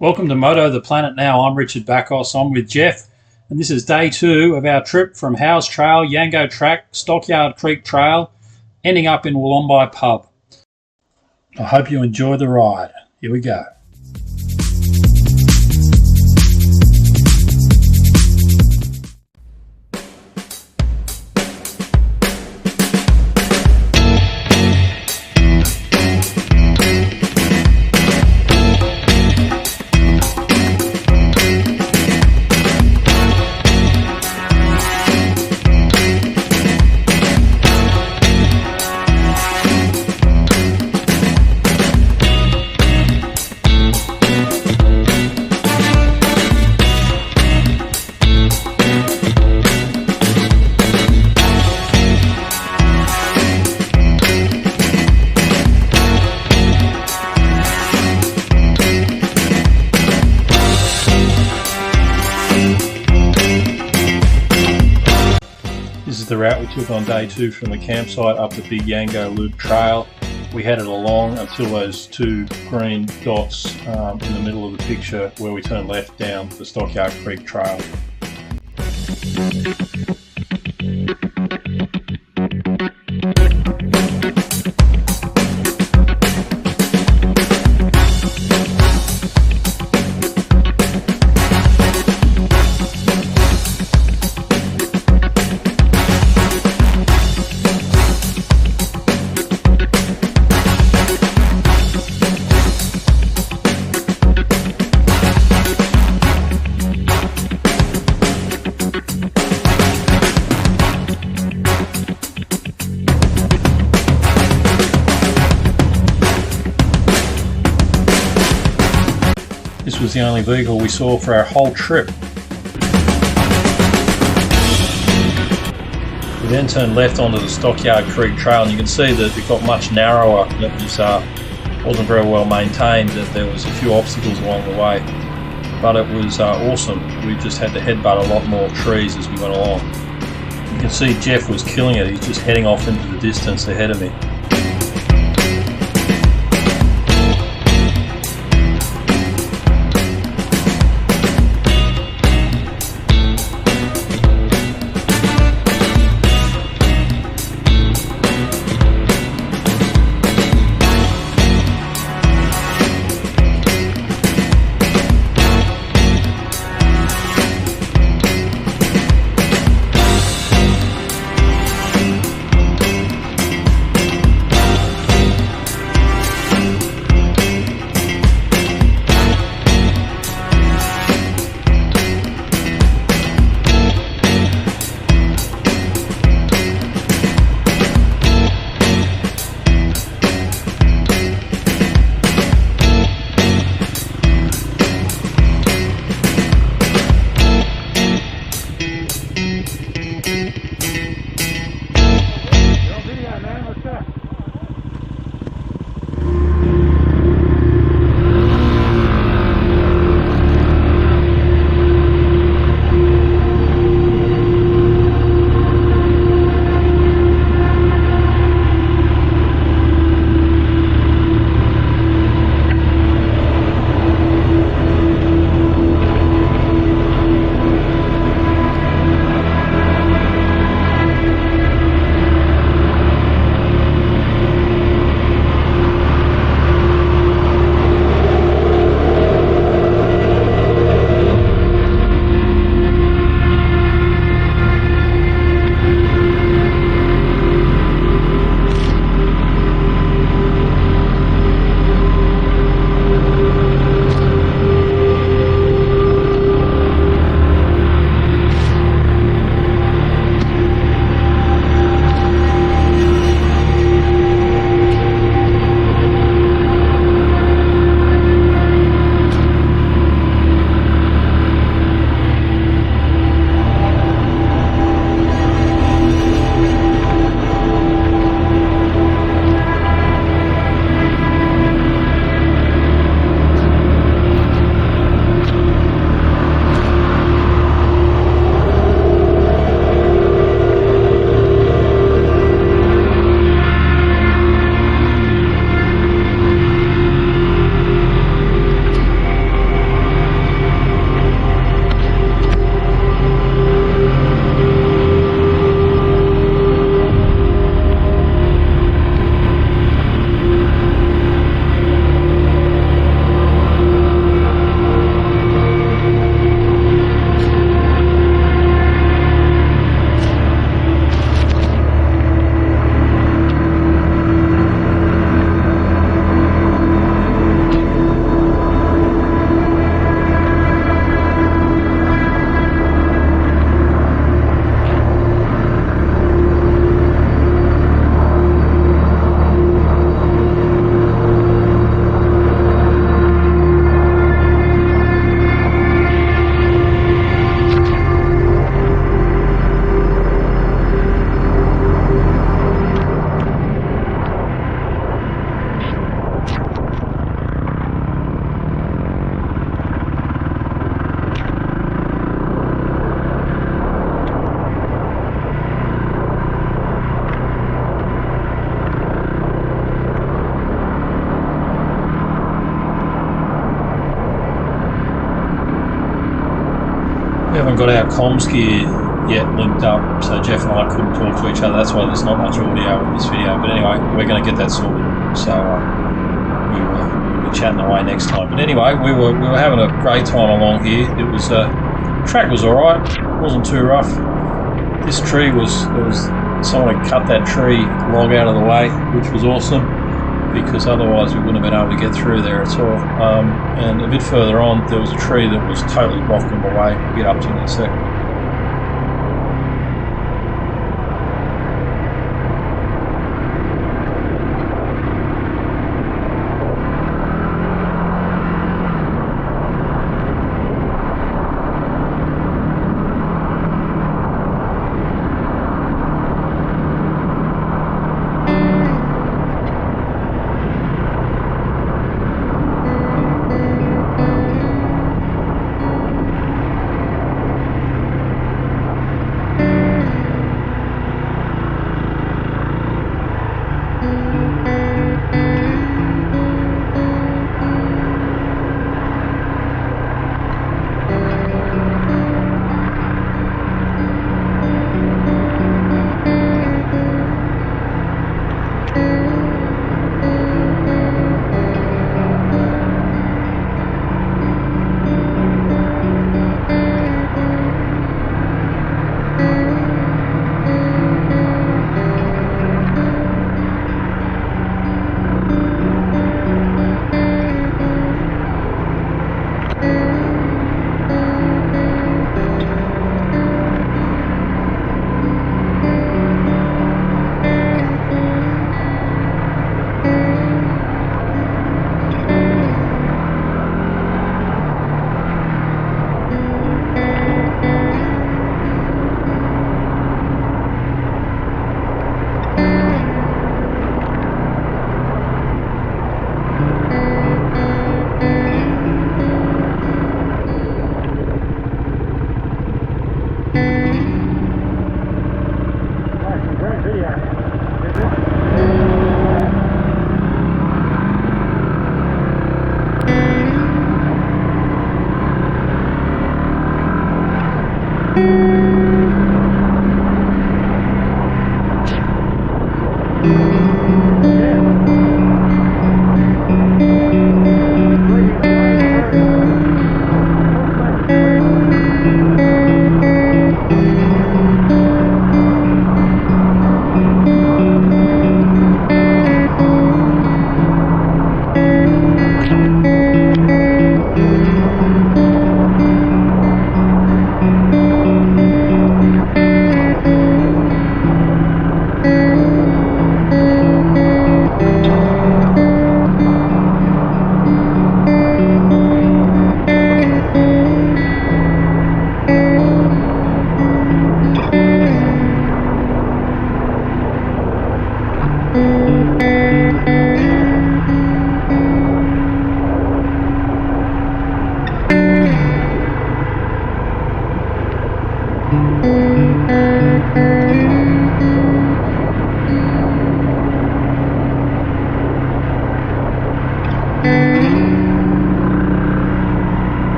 Welcome to Moto the Planet Now. I'm Richard Bakoss. I'm with Jeff, and this is day 2 of our trip from Howes Trail, Yango Track, Stockyard Creek Trail, ending up in Wollombi Pub. I hope you enjoy the ride. Here we go. This is the route we took on day 2 from the campsite up the big Yango Loop Trail. We headed along until those 2 green dots in the middle of the picture where we turned left down the Stockyard Creek Trail. This was the only vehicle we saw for our whole trip. We then turned left onto the Stockyard Creek Trail, and you can see that it got much narrower. It wasn't very well maintained, that there was a few obstacles along the way. But it was awesome. We just had to headbutt a lot more trees as we went along. You can see Jeff was killing it. He's just heading off into the distance ahead of me. haven't got our comms gear yet linked up, so Jeff and I couldn't talk to each other. That's why there's not much audio in this video. But anyway, we're going to get that sorted. So we'll be chatting away next time. But anyway, we were having a great time along here. It was track was all right. It wasn't too rough. This tree someone had cut that tree log out of the way, which was awesome, because otherwise we wouldn't have been able to get through there at all. And a bit further on, there was a tree that was totally blocking the way. We'll get up to in a second.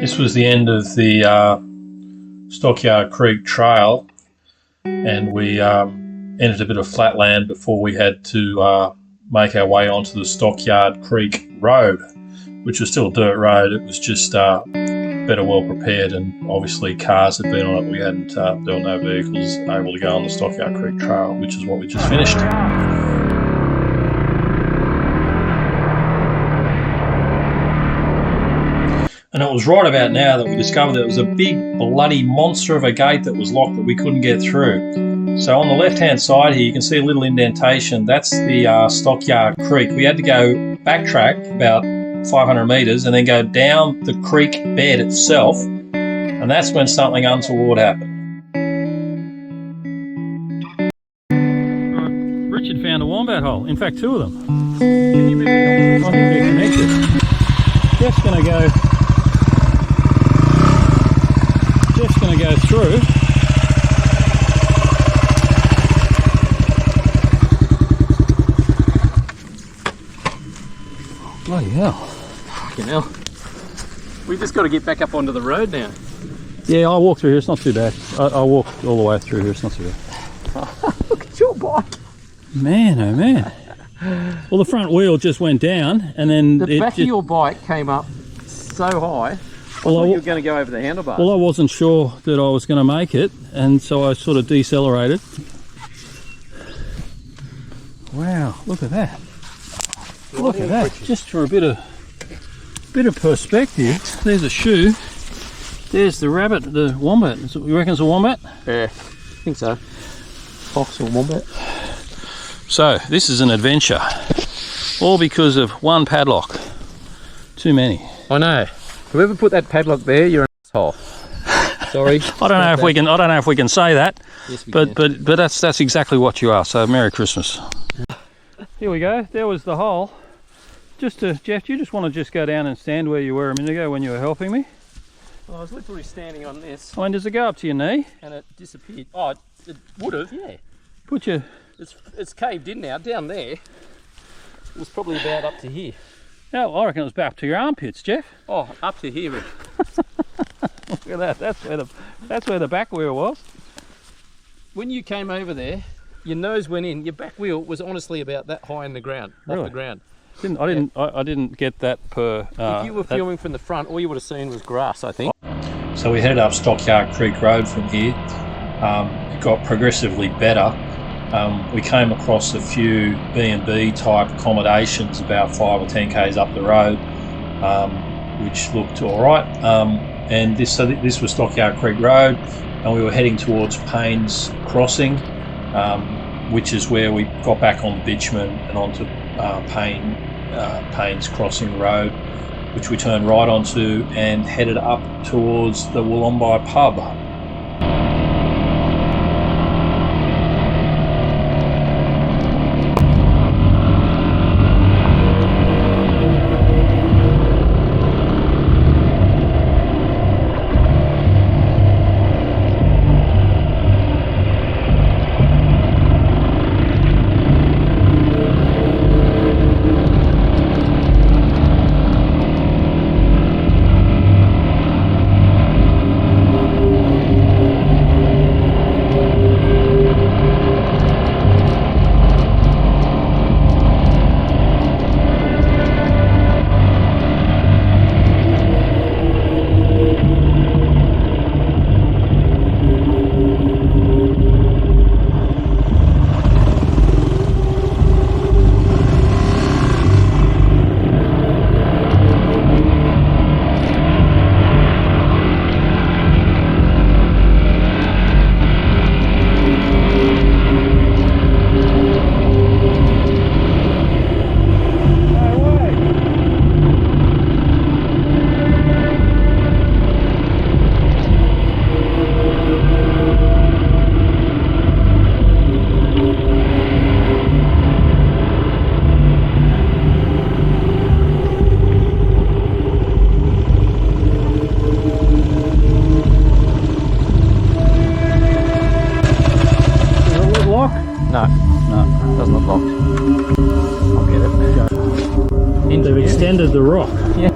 This was the end of the Stockyard Creek Trail, and we entered a bit of flatland before we had to make our way onto the Stockyard Creek Road, which was still a dirt road. It was just better well prepared, and obviously cars had been on it. We hadn't, there were no vehicles able to go on the Stockyard Creek Trail, which is what we just finished. And it was right about now that we discovered there was a big bloody monster of a gate that was locked that we couldn't get through. So on the left-hand side here, you can see a little indentation. That's the Stockyard Creek. We had to go backtrack about 500 metres and then go down the creek bed itself. And that's when something untoward happened. Richard found a Wombat Hole. In fact, two of them. I think they're connected. Jeff's going to go... Jeff's going to go through. Bloody hell. Fucking hell. We've just got to get back up onto the road now. Yeah, I walked through here, it's not too bad. I walked all the way through here, it's not too bad. Look at your bike. Man, oh man. Well, the front wheel just went down and then... The back of your bike came up so high, I thought you were going to go over the handlebars. Well, I wasn't sure that I was going to make it, and so I sort of decelerated. Wow, look at that. Look at that. Just for a bit of perspective, there's a shoe. There's the rabbit, the wombat. You reckon it's a wombat? Yeah, I think so. Fox or wombat. So, this is an adventure. All because of one padlock. Too many. I know. Whoever put that padlock there, you're an asshole. Sorry. I don't know if we can say that. Yes, we but can. but that's exactly what you are. So Merry Christmas. Here we go. There was the hole. Jeff, do you just want to just go down and stand where you were a minute ago when you were helping me? Well, I was literally standing on this. I mean, does it go up to your knee? And it disappeared. Oh, it would have. Yeah. Put your... It's caved in now. Down there, it was probably about up to here. No, I reckon it was back to your armpits, Jeff. Oh, up to here. Look at that. That's where the back wheel was. When you came over there, your nose went in. Your back wheel was honestly about that high in the ground, really? Off the ground. I didn't get that per... if you were filming from the front, all you would have seen was grass, I think. So we headed up Stockyard Creek Road from here. It got progressively better. We came across a few B&B type accommodations about 5 or 10 k's up the road, which looked all right. And this was Stockyard Creek Road, and we were heading towards Paynes Crossing, which is where we got back on the bitumen and onto Paynes Crossing Road, which we turned right onto and headed up towards the Wollombi Pub. They've extended the rock. Yeah.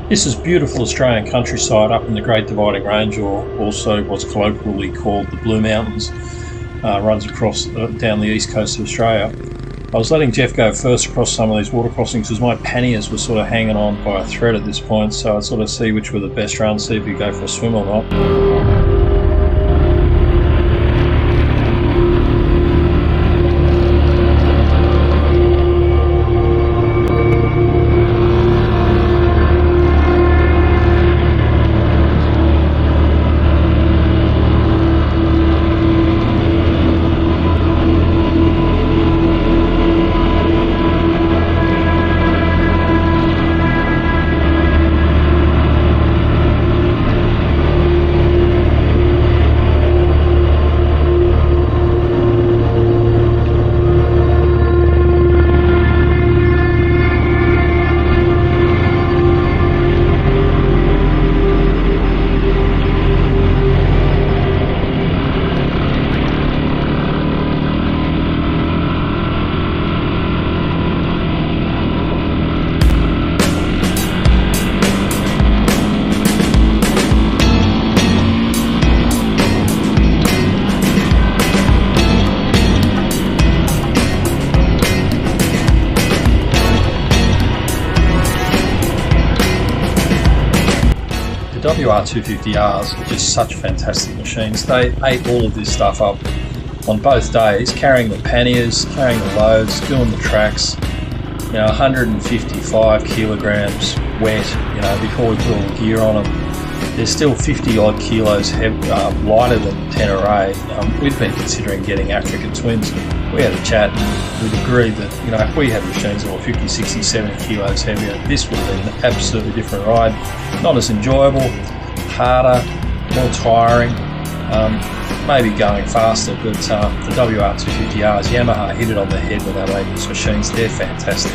This is beautiful Australian countryside up in the Great Dividing Range, or also what's colloquially called the Blue Mountains. Runs across down the east coast of Australia. I was letting Jeff go first across some of these water crossings because my panniers were sort of hanging on by a thread at this point, so I'd sort of see which were the best runs, see if you go for a swim or not. WR250Rs are just such fantastic machines. They ate all of this stuff up on both days, carrying the panniers, carrying the loads, doing the tracks. 155 kilograms wet, before we put all the gear on them. They're still 50 odd kilos lighter than 10 We'd been considering getting African twins. We had a chat and we'd agreed that, if we had machines that were 50, 60, 70 kilos heavier, this would have been an absolutely different ride. Not as enjoyable, harder, more tiring, maybe going faster, but the WR250Rs, Yamaha hit it on the head when they made these machines. They're fantastic.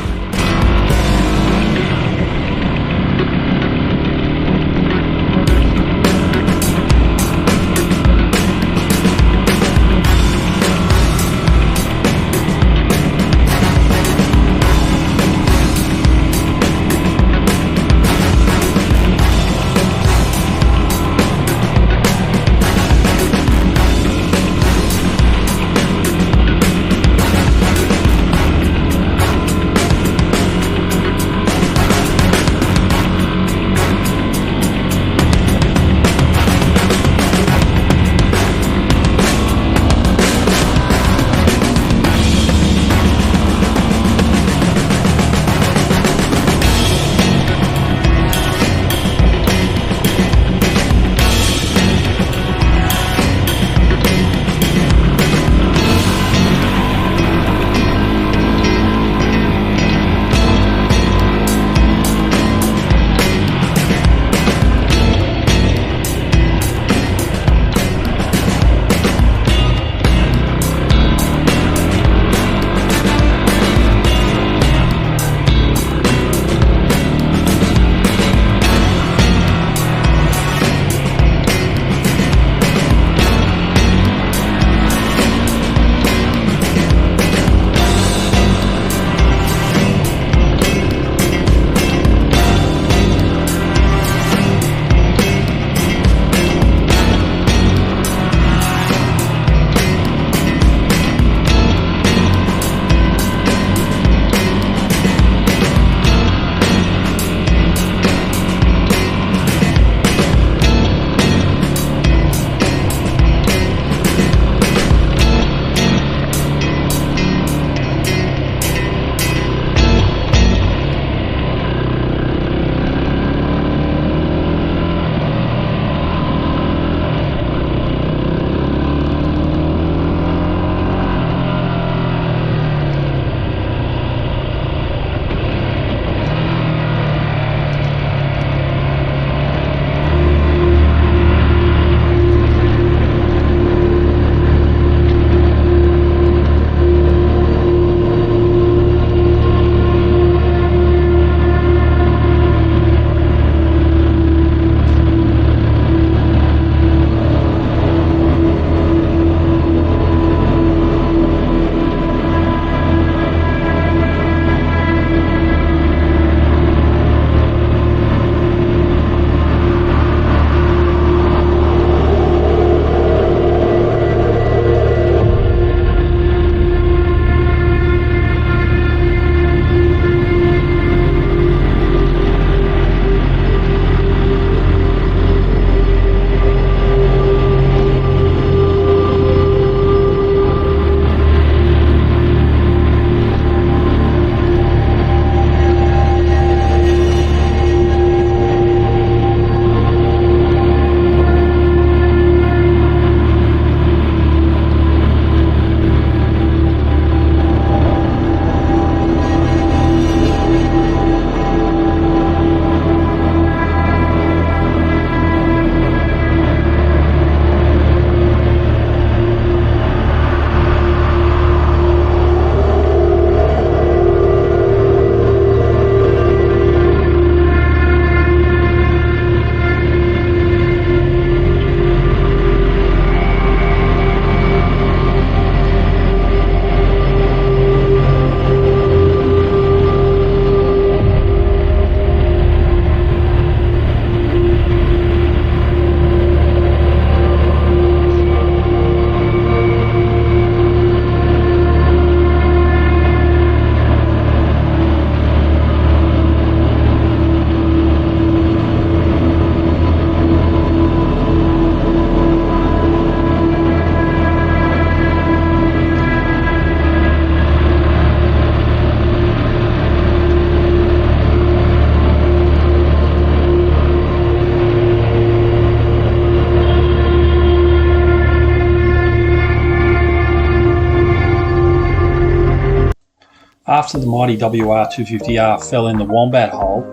after the Mighty WR250R fell in the Wombat Hole,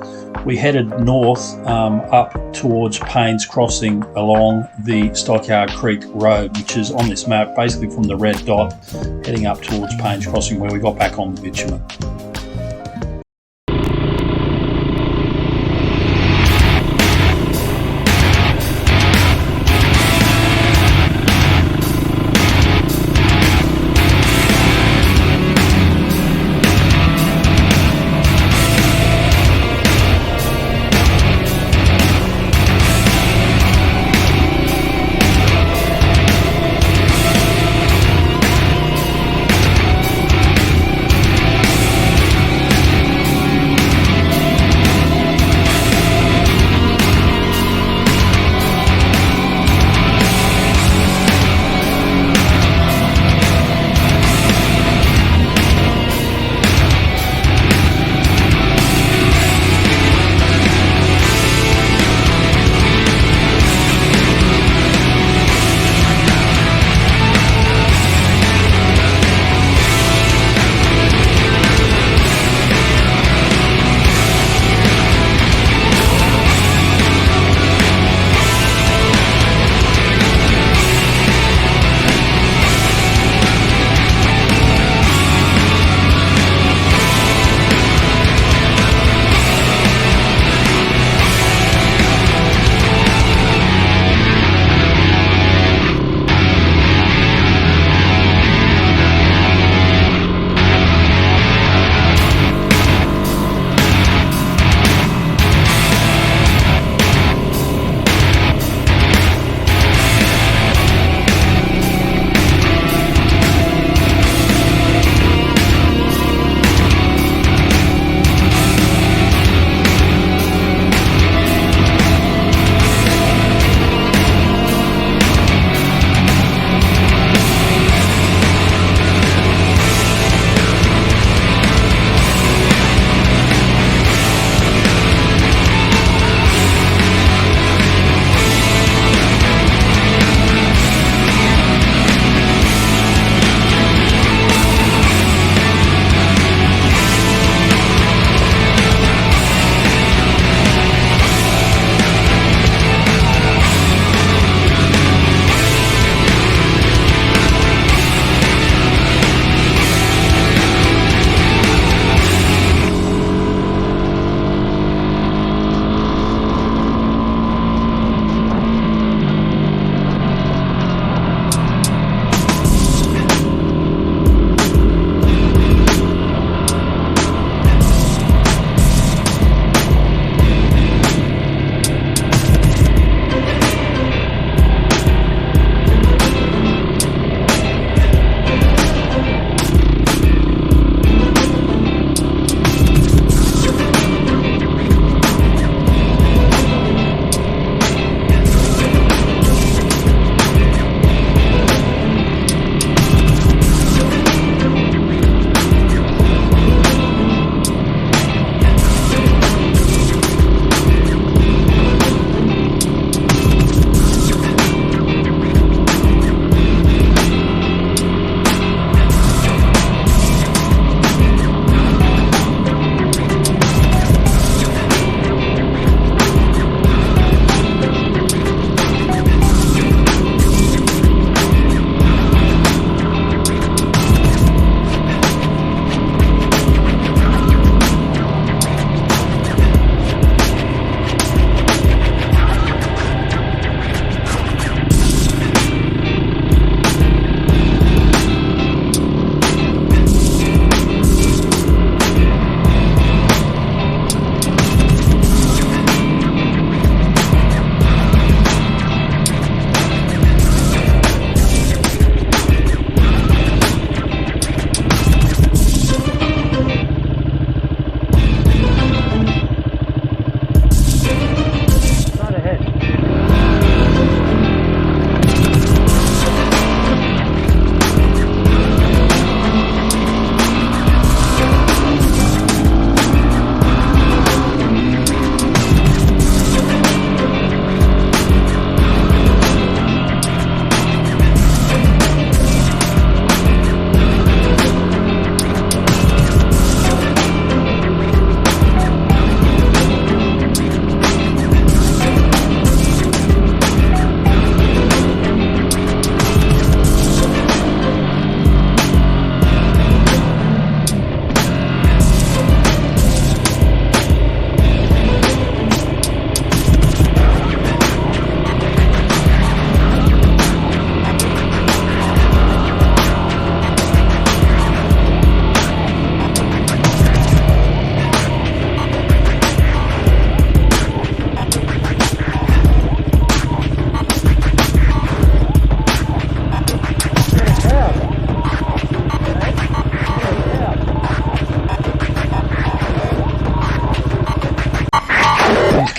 we headed north up towards Paynes Crossing along the Stockyard Creek Road, which is on this map, basically from the red dot, heading up towards Paynes Crossing, where we got back on the bitumen.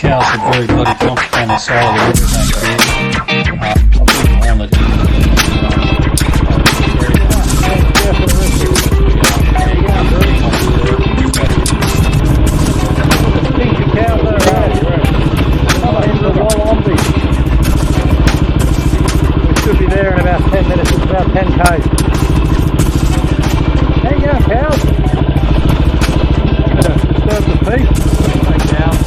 cows are very bloody complicated on the side of the river bank there. I'll put them on the cows that are coming into Wollombi. We should be there in about 10 minutes. It's about 10 k's. There you go, cows. Disturb the peace. Thanks, cows.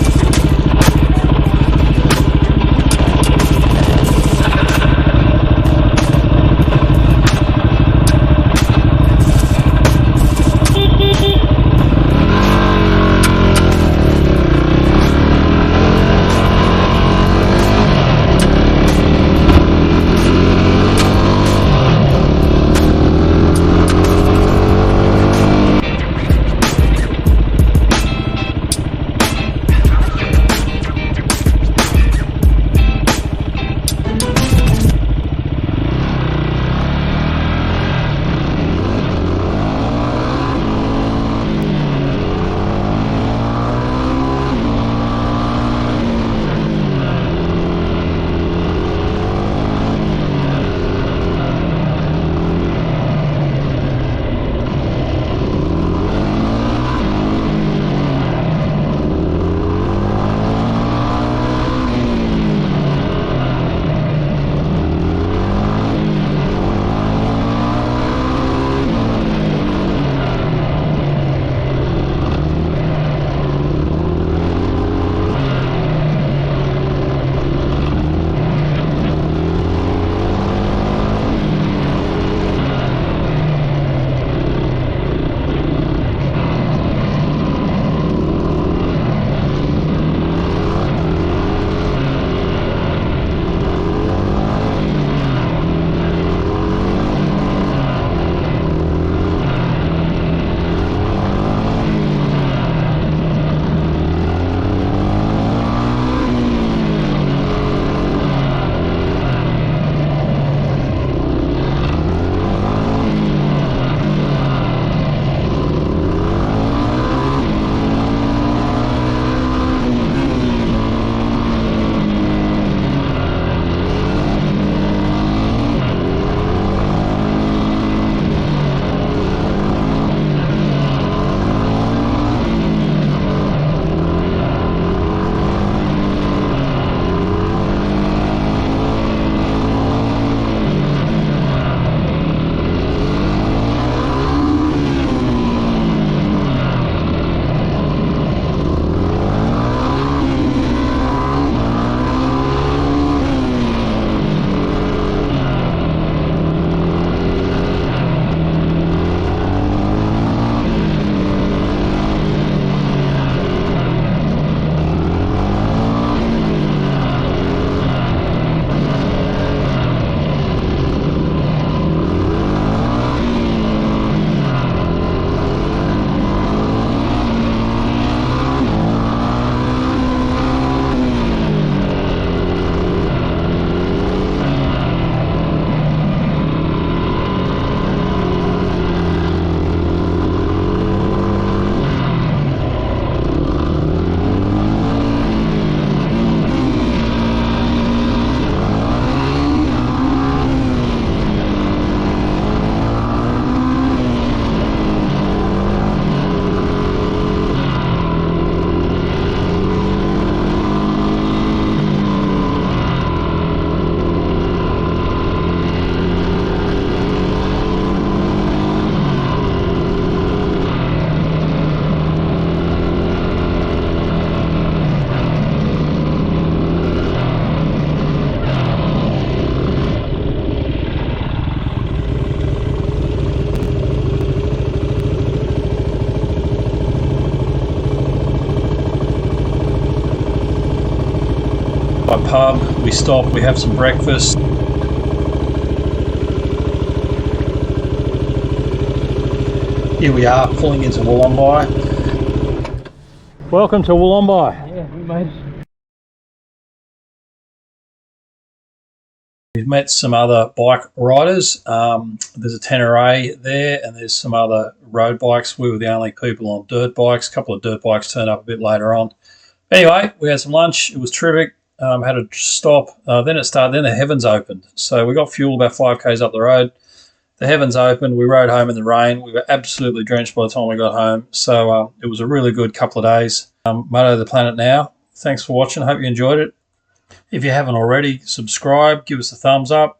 Pub. We stop, we have some breakfast. Here we are pulling into Wollombi. Welcome to Wollombi. Yeah, we made it. We've met some other bike riders. There's a 10RA there and there's some other road bikes. We were the only people on dirt bikes. A couple of dirt bikes turned up a bit later on. Anyway, we had some lunch. It was terrific. Had a stop. Then it started. Then the heavens opened. So we got fuel about 5 k's up the road. The heavens opened. We rode home in the rain. We were absolutely drenched by the time we got home. So it was a really good couple of days. MotoThePlanetNow. Thanks for watching. Hope you enjoyed it. If you haven't already, subscribe. Give us a thumbs up.